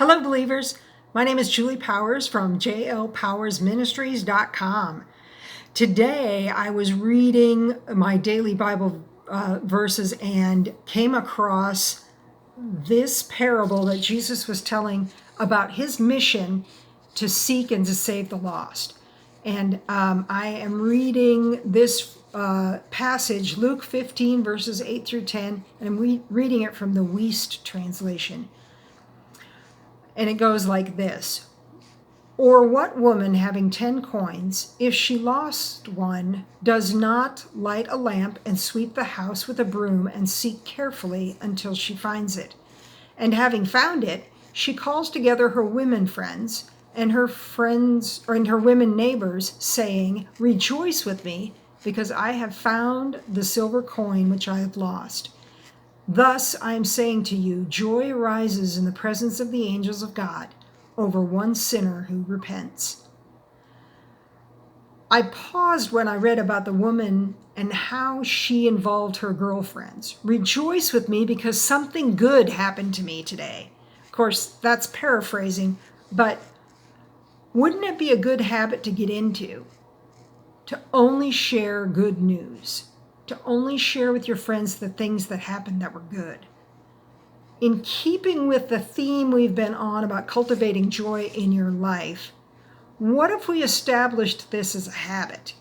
Hello, believers. My name is Julie Powers from jlpowersministries.com. Today, I was reading my daily Bible verses and came across this parable that Jesus was telling about his mission to seek and to save the lost. And I am reading this passage, Luke 15, verses 8 through 10, and I'm reading it from the Weast translation. And it goes like this. Or what woman having 10 coins, if she lost one, does not light a lamp and sweep the house with a broom and seek carefully until she finds it? And having found it, she calls together her women friends and her women neighbors, saying, "Rejoice with me, because I have found the silver coin which I have lost." Thus, I am saying to you, joy arises in the presence of the angels of God over one sinner who repents. I paused when I read about the woman and how she involved her girlfriends. Rejoice with me because something good happened to me today. Of course, that's paraphrasing, but wouldn't it be a good habit to get into? To only share good news. To only share with your friends the things that happened that were good. In keeping with the theme we've been on about cultivating joy in your life, what if we established this as a habit?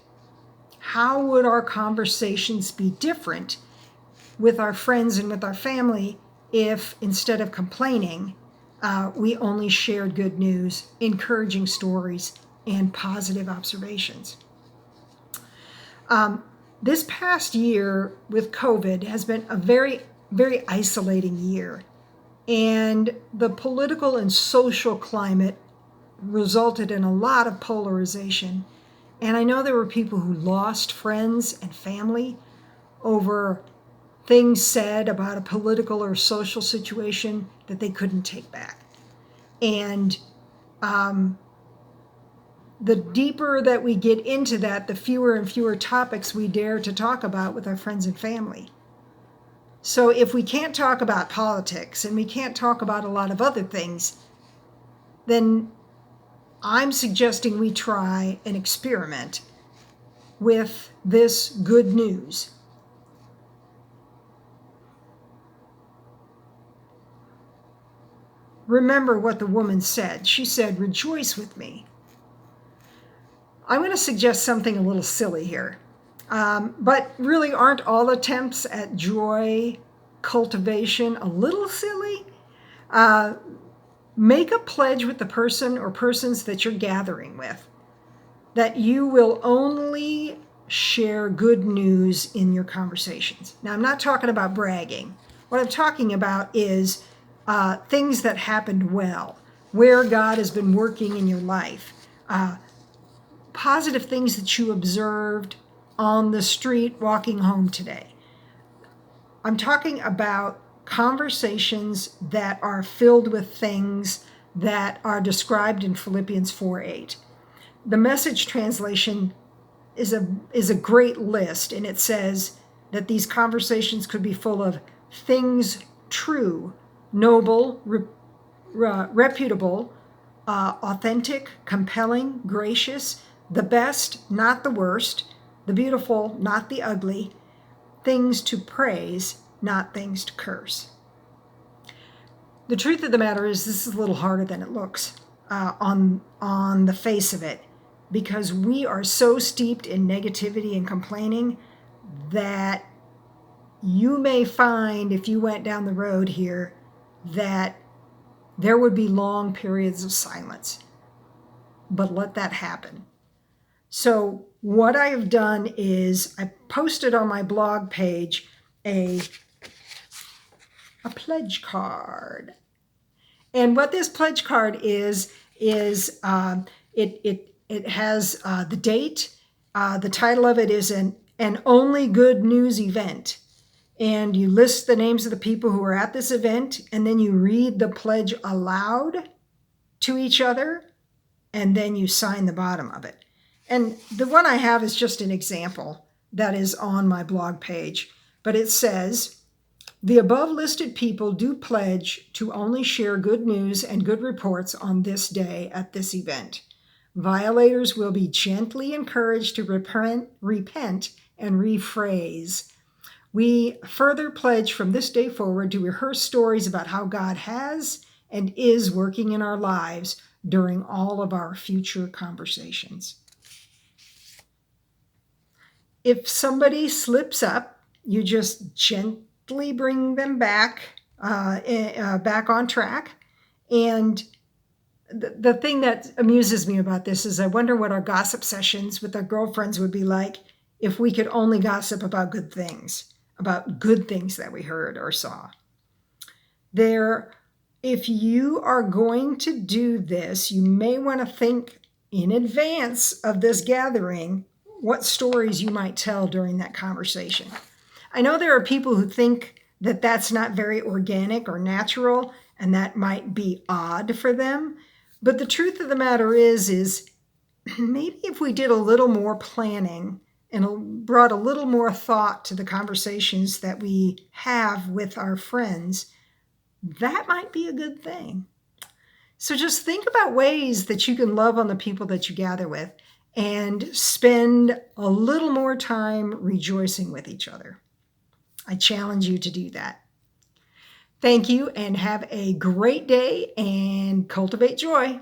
How would our conversations be different with our friends and with our family if, instead of complaining, we only shared good news, encouraging stories, and positive observations? This past year with COVID has been a very, very isolating year. And the political and social climate resulted in a lot of polarization. And I know there were people who lost friends and family over things said about a political or social situation that they couldn't take back. And the deeper that we get into that, the fewer and fewer topics we dare to talk about with our friends and family. So if we can't talk about politics and we can't talk about a lot of other things, then I'm suggesting we try an experiment with this good news. Remember what the woman said. She said, "Rejoice with me." I'm going to suggest something a little silly here. But really, aren't all attempts at joy cultivation a little silly? Make a pledge with the person or persons that you're gathering with that you will only share good news in your conversations. Now, I'm not talking about bragging. What I'm talking about is things that happened well, where God has been working in your life, positive things that you observed on the street walking home today. I'm talking about conversations that are filled with things that are described in Philippians 4:8. The Message translation is a great list, and it says that these conversations could be full of things true, noble, reputable, authentic, compelling, gracious, the best, not the worst, the beautiful, not the ugly, things to praise, not things to curse. The truth of the matter is this is a little harder than it looks on the face of it, because we are so steeped in negativity and complaining that you may find, if you went down the road here, that there would be long periods of silence. But let that happen. So what I have done is I posted on my blog page a pledge card. And what this pledge card is it has the date. The title of it is an only good news event. And you list the names of the people who are at this event, and then you read the pledge aloud to each other, and then you sign the bottom of it. And the one I have is just an example that is on my blog page. But it says, The above listed people do pledge to only share good news and good reports on this day at this event. Violators will be gently encouraged to repent and rephrase. We further pledge from this day forward to rehearse stories about how God has and is working in our lives during all of our future conversations. If somebody slips up, you just gently bring them back on track. And the thing that amuses me about this is I wonder what our gossip sessions with our girlfriends would be like if we could only gossip about good things that we heard or saw. If you are going to do this, you may want to think in advance of this gathering what stories you might tell during that conversation. I know there are people who think that that's not very organic or natural, and that might be odd for them. But the truth of the matter is maybe if we did a little more planning and brought a little more thought to the conversations that we have with our friends, that might be a good thing. So just think about ways that you can love on the people that you gather with and spend a little more time rejoicing with each other. I challenge you to do that. Thank you and have a great day and cultivate joy.